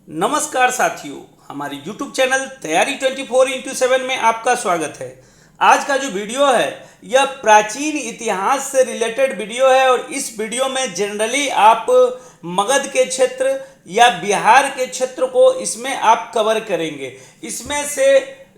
नमस्कार साथियों, हमारे YouTube चैनल तैयारी 24x7 में आपका स्वागत है। आज का जो वीडियो है यह प्राचीन इतिहास से रिलेटेड वीडियो है और इस वीडियो में जनरली आप मगध के क्षेत्र या बिहार के क्षेत्र को इसमें आप कवर करेंगे। इसमें से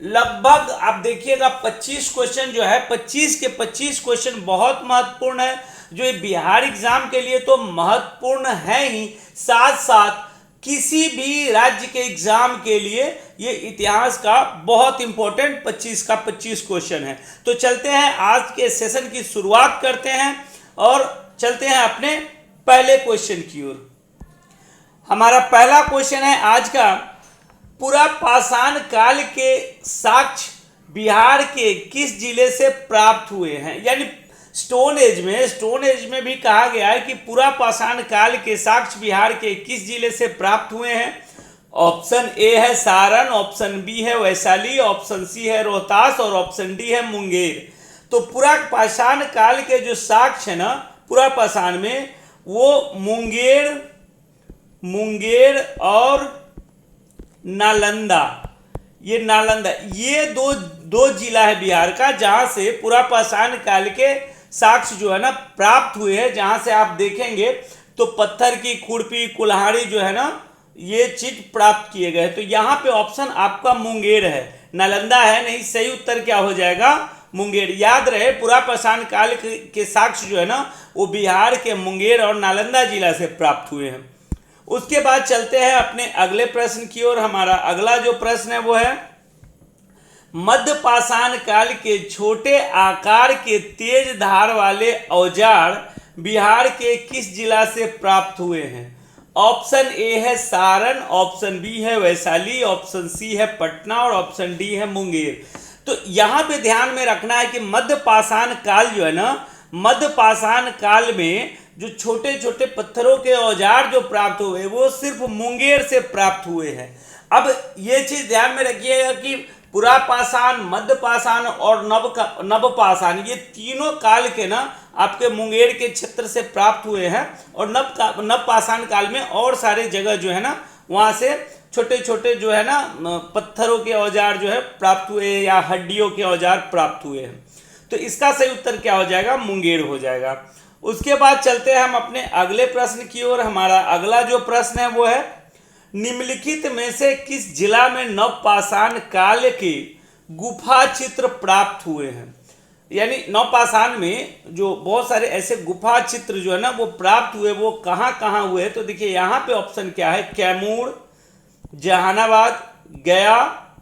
लगभग आप देखिएगा 25 क्वेश्चन जो है 25 के 25 क्वेश्चन बहुत महत्वपूर्ण है, जो ये बिहार एग्जाम के लिए तो महत्वपूर्ण है ही, साथ साथ किसी भी राज्य के एग्जाम के लिए ये इतिहास का बहुत इंपॉर्टेंट 25 का 25 क्वेश्चन है। तो चलते हैं आज के सेशन की शुरुआत करते हैं और चलते हैं अपने पहले क्वेश्चन की ओर। हमारा पहला क्वेश्चन है आज का, पूरा पाषाण काल के साक्ष्य बिहार के किस जिले से प्राप्त हुए हैं। यानी स्टोन एज में भी कहा गया है कि पूरा पाषाण काल के साक्ष्य बिहार के किस जिले से प्राप्त हुए हैं। ऑप्शन ए है सारण, ऑप्शन बी है वैशाली, ऑप्शन सी है रोहतास और ऑप्शन डी है मुंगेर। तो पूरा पाषाण काल के जो साक्ष्य है ना पूरा पाषाण में, वो मुंगेर और नालंदा, ये दो जिला है बिहार का जहां से पूरा पाषाण काल के साक्ष्य जो है ना प्राप्त हुए हैं। जहां से आप देखेंगे तो पत्थर की खुरपी, कुल्हाड़ी जो है ना ये चीज प्राप्त किए गए। तो यहाँ पे ऑप्शन आपका मुंगेर है, नालंदा है नहीं। सही उत्तर क्या हो जाएगा? मुंगेर। याद रहे पूरा पाषाण काल के साक्ष्य जो है ना वो बिहार के मुंगेर और नालंदा जिला से प्राप्त हुए हैं। उसके बाद चलते हैं अपने अगले प्रश्न की ओर। हमारा अगला जो प्रश्न है वो है, मध्य पाषाण काल के छोटे आकार के तेज धार वाले औजार बिहार के किस जिला से प्राप्त हुए हैं। ऑप्शन ए है सारण, ऑप्शन बी है वैशाली, ऑप्शन सी है पटना और ऑप्शन डी है मुंगेर। तो यहाँ पे ध्यान में रखना है कि मध्य पाषाण काल जो है ना, मध्य पाषाण काल में जो छोटे छोटे पत्थरों के औजार जो प्राप्त हुए वो सिर्फ मुंगेर से प्राप्त हुए हैं। अब ये चीज ध्यान में रखिएगा कि पुरा पाषाण, मध्य पाषाण और नव पाषाण ये तीनों काल के ना आपके मुंगेर के क्षेत्र से प्राप्त हुए हैं और नव पाषाण काल में और सारे जगह जो है ना वहाँ से छोटे छोटे जो है ना पत्थरों के औजार जो है प्राप्त हुए या हड्डियों के औजार प्राप्त हुए हैं। तो इसका सही उत्तर क्या हो जाएगा? मुंगेर हो जाएगा। उसके बाद चलते हैं हम अपने अगले प्रश्न की ओर। हमारा अगला जो प्रश्न है वो है, निम्नलिखित में से किस जिला में नवपाषाण काल के गुफा चित्र प्राप्त हुए हैं। यानी नवपाषाण में जो बहुत सारे ऐसे गुफा चित्र जो है ना वो प्राप्त हुए, वो कहाँ कहाँ हुए। तो देखिए यहाँ पे ऑप्शन क्या है, कैमूर, जहानाबाद, गया,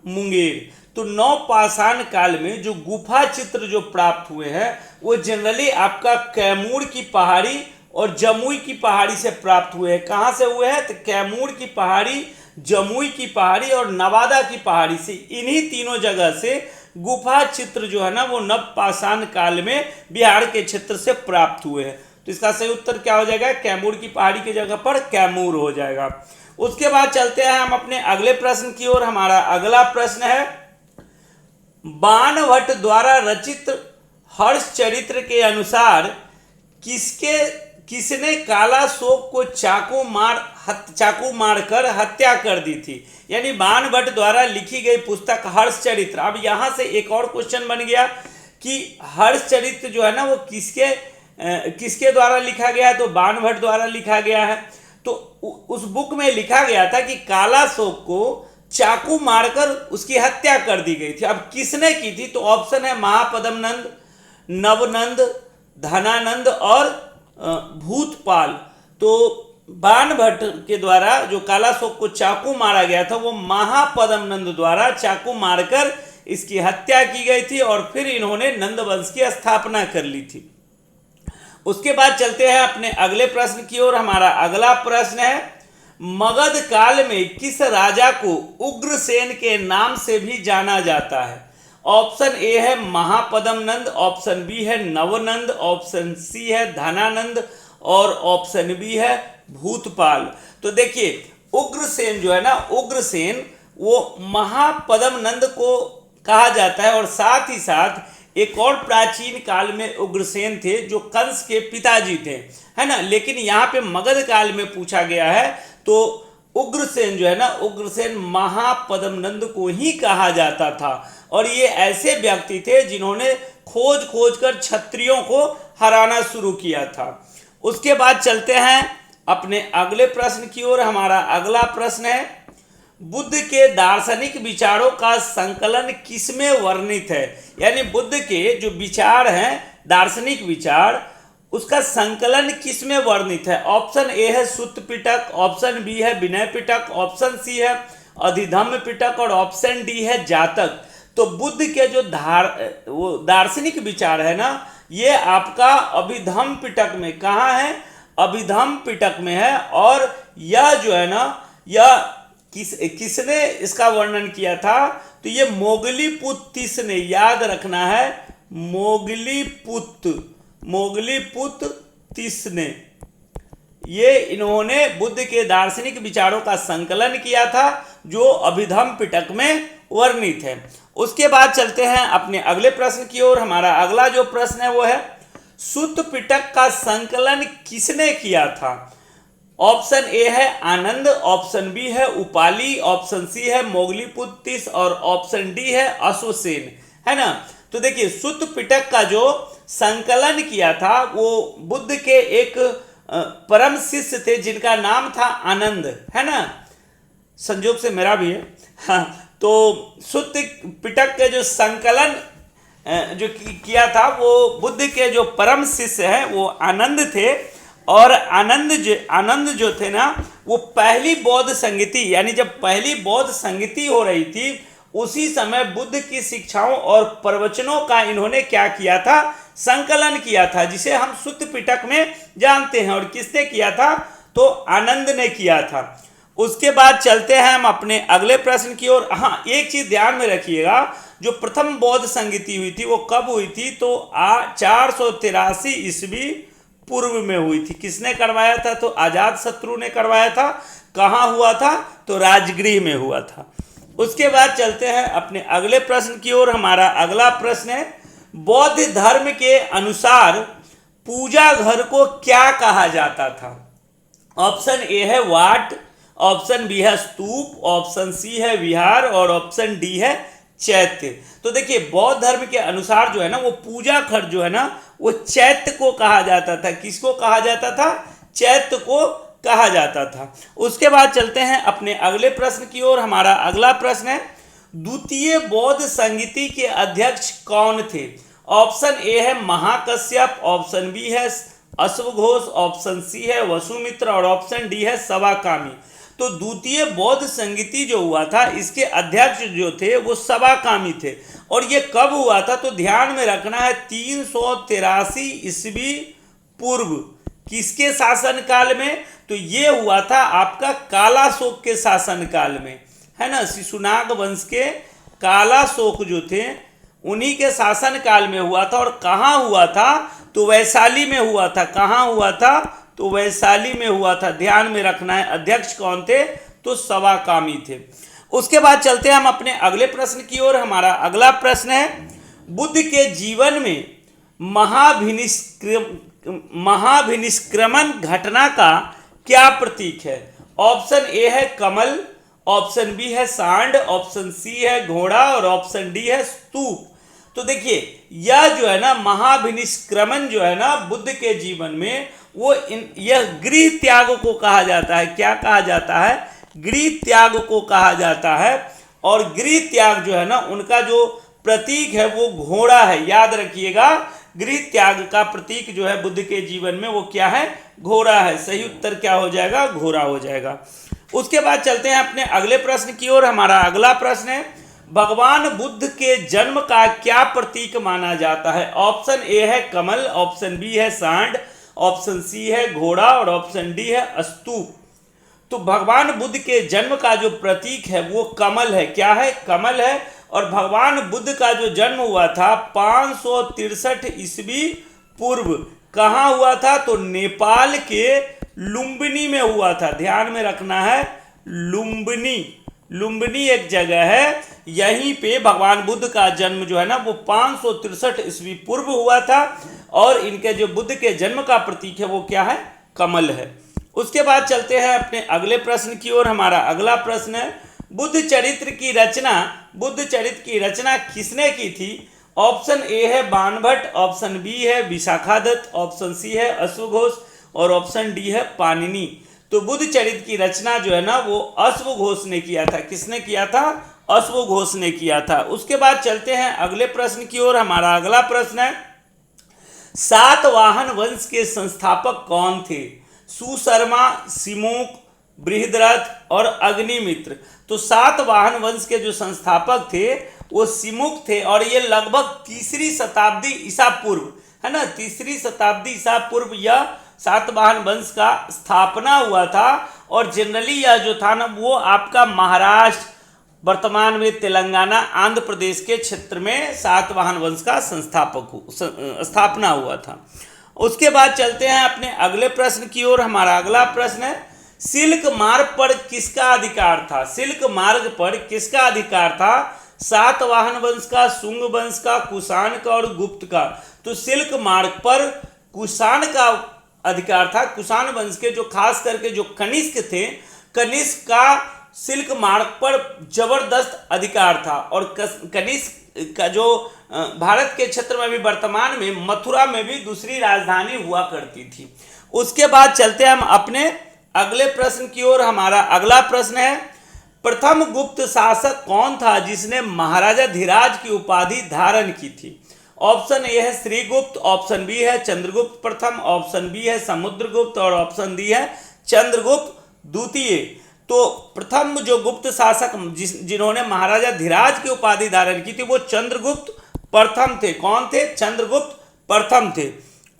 मुंगेर। तो नवपाषाण काल में जो गुफा चित्र जो प्राप्त हुए हैं वो जनरली आपका कैमूर की पहाड़ी और जमुई की पहाड़ी से प्राप्त हुए हैं। कहाँ से हुए हैं? तो कैमूर की पहाड़ी, जमुई की पहाड़ी और नवादा की पहाड़ी से, इन्हीं तीनों जगह से गुफा चित्र जो है ना वो नवपाषाण काल में बिहार के क्षेत्र से प्राप्त हुए हैं। तो इसका सही उत्तर क्या हो जाएगा? कैमूर की पहाड़ी की जगह पर कैमूर हो जाएगा। उसके बाद चलते हैं हम अपने अगले प्रश्न की ओर। हमारा अगला प्रश्न है, बाणभट्ट द्वारा रचित हर्षचरित्र के अनुसार किसने कालाशोक को चाकू मारकर हत्या कर दी थी। यानी बाणभट्ट द्वारा लिखी गई पुस्तक हर्षचरित्र। अब यहाँ से एक और क्वेश्चन बन गया कि हर्षचरित्र जो है ना वो किसके द्वारा लिखा गया है। तो बाणभट्ट द्वारा लिखा गया है। तो उस बुक में लिखा गया था कि कालाशोक को चाकू मारकर उसकी हत्या कर दी गई थी। अब किसने की थी? तो ऑप्शन है महापद्मनंद, नवनंद, धनानंद और भूतपाल। तो बाणभट्ट के द्वारा जो कालाशोक को चाकू मारा गया था वो महापद्मनंद द्वारा चाकू मारकर इसकी हत्या की गई थी और फिर इन्होंने नंद वंश की स्थापना कर ली थी। उसके बाद चलते हैं अपने अगले प्रश्न की ओर। हमारा अगला प्रश्न है, मगध काल में किस राजा को उग्रसेन के नाम से भी जाना जाता है। ऑप्शन ए है महापद्मनंद, ऑप्शन बी है नवनंद, ऑप्शन सी है धनानंद और ऑप्शन बी है भूतपाल। तो देखिए उग्रसेन जो है ना, उग्रसेन वो महापद्मनंद को कहा जाता है और साथ ही साथ एक और प्राचीन काल में उग्रसेन थे जो कंस के पिताजी थे, है ना। लेकिन यहाँ पे मगध काल में पूछा गया है तो उग्रसेन जो है ना, उग्रसेन महापद्मनंद को ही कहा जाता था। और ये ऐसे व्यक्ति थे जिन्होंने खोज खोज कर क्षत्रियों को हराना शुरू किया था। उसके बाद चलते हैं अपने अगले प्रश्न की ओर। हमारा अगला प्रश्न है, बुद्ध के दार्शनिक विचारों का संकलन किसमें वर्णित है? यानी बुद्ध के जो विचार हैं, दार्शनिक विचार, उसका संकलन किसमें वर्णित है? ऑप्शन ए है सुत्त पिटक, ऑप्शन बी है विनय पिटक, ऑप्शन सी है अधिधम्म पिटक और ऑप्शन डी है जातक। तो बुद्ध के जो वो दार्शनिक विचार है ना, ये आपका अभिधम्म पिटक में कहाँ है? अभिधम्म पिटक में है। और यह जो है ना, यह किसने इसका वर्णन किया था? तो ये मोगलीपुत्त ने, याद रखना है, मोगलीपुत्त ने, ये इन्होंने बुद्ध के दार्शनिक विचारों का संकलन किया था जो अभिधम्म पिटक में वर्णित है। उसके बाद चलते हैं अपने अगले प्रश्न की ओर। हमारा अगला जो प्रश्न है वो है, सुत्त पिटक का संकलन किसने किया था? ऑप्शन ए है आनंद, ऑप्शन बी है उपाली, ऑप्शन सी है मोगलीपुत्त और ऑप्शन डी है अश्वसेन, है ना। तो देखिए, सुत्त पिटक का जो संकलन किया था वो बुद्ध के एक परम शिष्य थे जिनका नाम था आनंद, है ना, संयोग से मेरा भी है। हाँ, तो सुत्त पिटक के जो संकलन जो किया था वो बुद्ध के जो परम शिष्य हैं वो आनंद थे। और आनंद जो थे ना, वो पहली बौद्ध संगति, यानी जब पहली बौद्ध संगति हो रही थी उसी समय बुद्ध की शिक्षाओं और प्रवचनों का इन्होंने क्या किया था? संकलन किया था, जिसे हम सुत्त पिटक में जानते हैं। और किसने किया था? तो आनंद ने किया था। उसके बाद चलते हैं हम अपने अगले प्रश्न की ओर। हाँ, एक चीज ध्यान में रखिएगा, जो प्रथम बौद्ध संगति हुई थी वो कब हुई थी? तो 483 ईस्वी पूर्व में हुई थी। किसने करवाया था? तो अजातशत्रु ने करवाया था। कहाँ हुआ था? तो राजगृह में हुआ था। उसके बाद चलते हैं अपने अगले प्रश्न की ओर। हमारा अगला प्रश्न है, बौद्ध धर्म के अनुसार पूजा घर को क्या कहा जाता था? ऑप्शन ए है वाट, ऑप्शन बी है स्तूप, ऑप्शन सी है विहार और ऑप्शन डी है चैत्य। तो देखिए, बौद्ध धर्म के अनुसार जो है ना, वो पूजा घर जो है ना, वो चैत्य को कहा जाता था। किसको कहा जाता था? चैत्य को कहा जाता था। उसके बाद चलते हैं अपने अगले प्रश्न की ओर। हमारा अगला प्रश्न है, द्वितीय बौद्ध संगति के अध्यक्ष कौन थे? ऑप्शन ए है महाकश्यप, ऑप्शन बी है अश्वघोष, ऑप्शन सी है वसुमित्र और ऑप्शन डी है सवाकामी। तो द्वितीय बौद्ध संगति जो हुआ था, इसके अध्यक्ष जो थे वो सवाकामी थे। और ये कब हुआ था? तो ध्यान में रखना है 383 ईस्वी पूर्व। किसके शासन काल में? तो ये हुआ था आपका कालाशोक के शासन काल में, है ना। शिशुनाग वंश के कालाशोक जो थे उन्हीं के शासन काल में हुआ था। और कहाँ हुआ था? तो वैशाली में हुआ था। कहाँ हुआ था? तो वैशाली में हुआ था। ध्यान में रखना है। अध्यक्ष कौन थे? तो सवाकामी थे। उसके बाद चलते हैं हम अपने अगले प्रश्न की ओर। हमारा अगला प्रश्न है, बुद्ध के जीवन में महाभिनिष्क्रमण घटना का क्या प्रतीक है? ऑप्शन ए है कमल, ऑप्शन बी है सांड, ऑप्शन सी है घोड़ा और ऑप्शन डी है स्तूप। तो देखिए, यह जो है ना महाभिनिष्क्रमण जो है ना बुद्ध के जीवन में, वो यह गृह त्याग को कहा जाता है। क्या कहा जाता है? गृह त्याग को कहा जाता है। और गृह त्याग जो है ना, उनका जो प्रतीक है वो घोड़ा है। याद रखिएगा, गृह त्याग का प्रतीक जो है बुद्ध के जीवन में वो क्या है? घोड़ा है। सही उत्तर क्या हो जाएगा? घोड़ा हो जाएगा। उसके बाद चलते हैं अपने अगले प्रश्न की ओर। हमारा अगला प्रश्न है, भगवान बुद्ध के जन्म का क्या प्रतीक माना जाता है? ऑप्शन ए है कमल, ऑप्शन बी है सांड, ऑप्शन सी है घोड़ा और ऑप्शन डी है स्तूप। तो भगवान बुद्ध के जन्म का जो प्रतीक है वो कमल है। क्या है? कमल है। और भगवान बुद्ध का जो जन्म हुआ था 563 ईस्वी पूर्व, कहाँ हुआ था? तो नेपाल के लुम्बिनी में हुआ था। ध्यान में रखना है, लुम्बिनी एक जगह है, यहीं पे भगवान बुद्ध का जन्म जो है ना वो 563 ईस्वी पूर्व हुआ था। और इनके जो बुद्ध के जन्म का प्रतीक है वो क्या है? कमल है। उसके बाद चलते हैं अपने अगले प्रश्न की ओर। हमारा अगला प्रश्न है, बुद्ध चरित्र की रचना किसने की थी? ऑप्शन ए है बाणभट्ट, ऑप्शन बी है विशाखादत्त, ऑप्शन सी है अश्वघोष और ऑप्शन डी है पाणिनि। तो बुद्ध चरित्र की रचना जो है ना वो अश्वघोष ने किया था। किसने किया था? अश्वघोष ने किया था। उसके बाद चलते हैं अगले प्रश्न की ओर। हमारा अगला प्रश्न है, सातवाहन वंश के संस्थापक कौन थे? सुशर्मा, सिमुक, बृहद्रथ और अग्निमित्र। तो सातवाहन वंश के जो संस्थापक थे वो सिमुक थे और ये लगभग 3री शताब्दी ईसा पूर्व, है ना, 3री शताब्दी ईसा पूर्व यह सातवाहन वंश का स्थापना हुआ था। और जनरली यह जो था ना वो आपका महाराष्ट्र, वर्तमान में तेलंगाना, आंध्र प्रदेश के क्षेत्र में सातवाहन वंश का स्थापना हुआ था। उसके बाद चलते हैं अपने अगले प्रश्न की ओर। हमारा अगला प्रश्न है, सिल्क मार्ग पर किसका अधिकार था? सिल्क मार्ग पर किसका अधिकार था? सातवाहन वंश का, शुंग वंश का, कुषाण का और गुप्त का। तो सिल्क मार्ग पर कुषाण का अधिकार था। कुषाण वंश के जो खास करके जो कनिष्क थे, कनिष्क का सिल्क मार्ग पर जबरदस्त अधिकार था। और कनिष्क का जो भारत के क्षेत्र में भी वर्तमान में मथुरा में भी दूसरी राजधानी हुआ करती थी। उसके बाद चलते हैं हम अपने अगले प्रश्न की ओर। हमारा अगला प्रश्न है, प्रथम गुप्त शासक कौन था जिसने महाराजा धीराज की उपाधि धारण की थी? ऑप्शन ए है श्रीगुप्त, ऑप्शन बी है चंद्रगुप्त प्रथम, ऑप्शन बी है समुद्रगुप्त और ऑप्शन डी है चंद्रगुप्त द्वितीय। तो प्रथम जो गुप्त शासक जिन्होंने महाराजा धीराज की उपाधि धारण की थी वो चंद्रगुप्त प्रथम थे। कौन थे? चंद्रगुप्त प्रथम थे।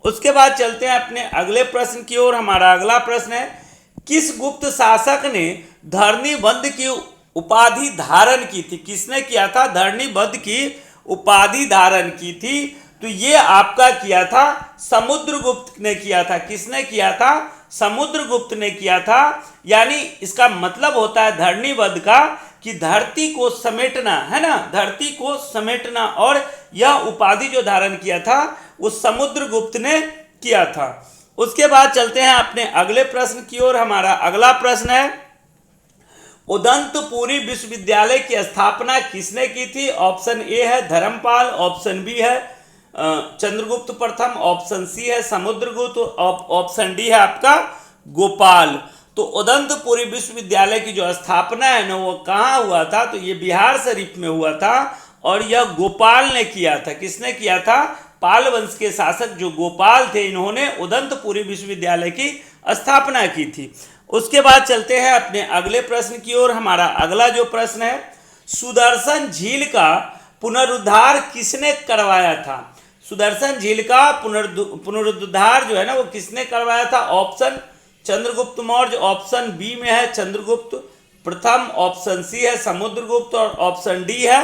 उसके बाद चलते हैं अपने अगले प्रश्न की ओर। हमारा अगला प्रश्न है, किस गुप्त शासक ने धरणीबद्ध की उपाधि धारण की थी? किसने किया था? धरणीबद्ध की उपाधि धारण की थी। तो ये आपका किया था समुद्रगुप्त ने किया था। किसने किया था? समुद्रगुप्त ने किया था। यानी इसका मतलब होता है धरणीबद्ध का कि धरती को समेटना, है ना, धरती को समेटना। और यह उपाधि जो धारण किया था वो समुद्रगुप्त ने किया था। उसके बाद चलते हैं अपने अगले प्रश्न की ओर। हमारा अगला प्रश्न है, उदंतपुरी विश्वविद्यालय की स्थापना किसने की थी? ऑप्शन ए है धर्मपाल, ऑप्शन बी है चंद्रगुप्त प्रथम, ऑप्शन सी है समुद्रगुप्त, ऑप्शन डी है आपका गोपाल। तो उदंतपुरी विश्वविद्यालय की जो स्थापना है ना वो कहाँ हुआ था? तो ये बिहार शरीफ में हुआ था और यह गोपाल ने किया था। किसने किया था? पाल वंश के शासक जो गोपाल थे, इन्होंने उदंतपुरी विश्वविद्यालय की स्थापना की थी। उसके बाद चलते हैं अपने अगले प्रश्न की ओर। हमारा अगला जो प्रश्न है, सुदर्शन झील का पुनरुद्धार किसने करवाया था? सुदर्शन झील का पुनरुद्धार जो है ना वो किसने करवाया था? Option Chandragupta Maurya, option B में है चंद्रगुप्त प्रथम, ऑप्शन सी है समुद्रगुप्त और ऑप्शन डी है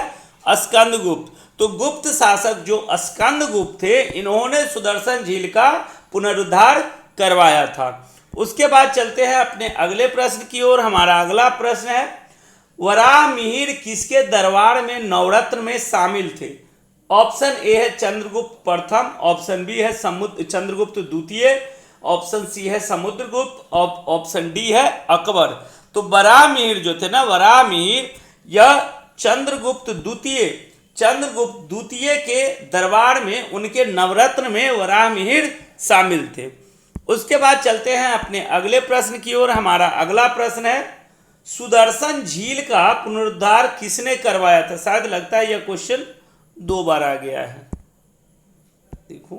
स्कंदगुप्त। तो गुप्त शासक जो स्कंदगुप्त थे, इन्होंने सुदर्शन झील का पुनरुद्धार करवाया था। उसके बाद चलते हैं अपने अगले प्रश्न की ओर। हमारा अगला प्रश्न है, वराहमिहिर किसके दरबार में नवरत्न में शामिल थे? ऑप्शन ए है चंद्रगुप्त प्रथम, ऑप्शन बी है चंद्रगुप्त द्वितीय, ऑप्शन सी है समुद्रगुप्त, ऑप्शन डी है अकबर। तो वराहमिहिर जो थे ना, वराहमिहिर यह चंद्रगुप्त द्वितीय के दरबार में, उनके नवरत्न में वराहमिहिर शामिल थे। उसके बाद चलते हैं अपने अगले प्रश्न की ओर। हमारा अगला प्रश्न है, सुदर्शन झील का पुनरुद्धार किसने करवाया था? शायद लगता है यह क्वेश्चन 2 बार आ गया है। देखो,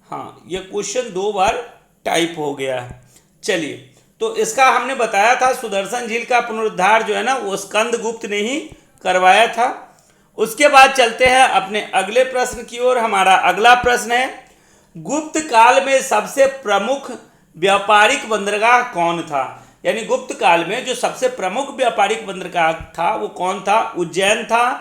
हाँ, यह क्वेश्चन 2 बार टाइप हो गया है। चलिए, तो इसका हमने बताया था सुदर्शन झील का पुनरुद्धार जो है ना वो स्कंदगुप्त ने ही करवाया था। उसके बाद चलते हैं अपने अगले प्रश्न की ओर। हमारा अगला प्रश्न है, गुप्त काल में सबसे प्रमुख व्यापारिक बंदरगाह कौन था? यानी गुप्त काल में जो सबसे प्रमुख व्यापारिक बंदरगाह था वो कौन था? उज्जैन था,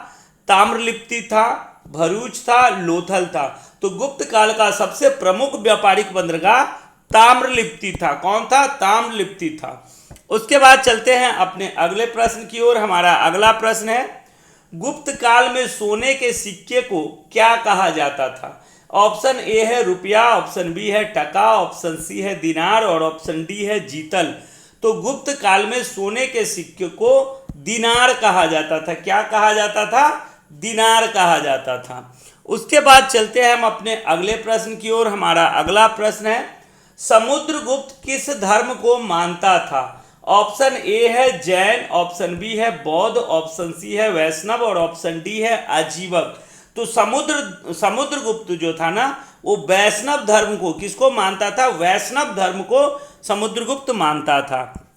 ताम्रलिप्ति था, भरूच था, लोथल था। तो गुप्त काल का सबसे प्रमुख व्यापारिक बंदरगाह ताम्रलिप्ति था। कौन था? ताम्रलिप्ति था। उसके बाद चलते हैं अपने अगले प्रश्न की ओर। हमारा अगला प्रश्न है, गुप्त काल में सोने के सिक्के को क्या कहा जाता था? ऑप्शन ए है रुपया, ऑप्शन बी है टका, ऑप्शन सी है दिनार और ऑप्शन डी है जीतल। तो गुप्त काल में सोने के सिक्के को दिनार कहा जाता था। क्या कहा जाता था? दिनार कहा जाता था। उसके बाद चलते हैं हम अपने अगले प्रश्न की ओर। हमारा अगला प्रश्न है, समुद्रगुप्त किस धर्म को मानता था? ऑप्शन ए है जैन, ऑप्शन बी है बौद्ध, ऑप्शन सी है वैष्णव और ऑप्शन डी है आजीवक। तो समुद्रगुप्त जो था ना, वो वैष्णव धर्म को, किसको मानता था? वैष्णव धर्म को समुद्रगुप्त मानता था।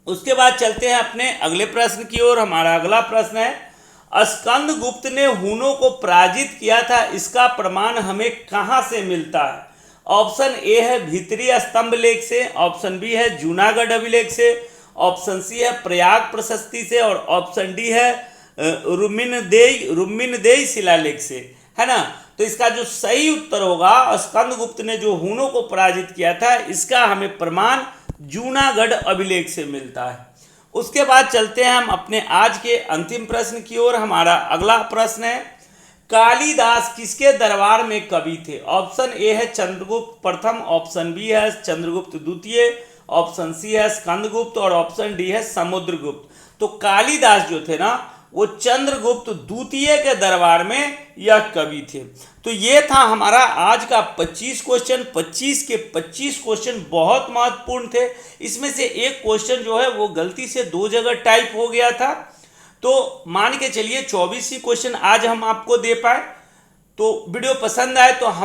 उसके बाद चलते हैं अपने अगले प्रश्न की ओर। हमारा अगला प्रश्न है, स्कंदगुप्त ने हूनों को पराजित किया था, इसका प्रमाण हमें कहां से मिलता है? ऑप्शन ए है भीतरी स्तंभ लेख से, ऑप्शन बी है जूनागढ़ अभिलेख से, ऑप्शन सी है प्रयाग प्रशस्ति से और ऑप्शन डी है रुम्मिनदेई शिलालेख से, है ना। तो इसका जो सही उत्तर होगा, स्कंदगुप्त ने जो हूनों को पराजित किया था, इसका हमें प्रमाण जूनागढ़ अभिलेख से मिलता है। उसके बाद चलते हैं हम अपने आज के अंतिम प्रश्न की ओर। हमारा अगला प्रश्न है, कालिदास किसके दरबार में कवि थे? ऑप्शन ए है चंद्रगुप्त प्रथम, ऑप्शन बी है चंद्रगुप्त द्वितीय, ऑप्शन सी है स्कंदगुप्त और ऑप्शन डी है समुद्रगुप्त। तो कालिदास जो थे ना, वो चंद्रगुप्त द्वितीय के दरबार में यह कवि थे। तो ये था हमारा आज का 25 क्वेश्चन। 25 के 25 क्वेश्चन बहुत महत्वपूर्ण थे। इसमें से एक क्वेश्चन जो है वो गलती से 2 जगह टाइप हो गया था, तो मान के चलिए 24 ही क्वेश्चन आज हम आपको दे पाए। तो वीडियो पसंद आए तो हम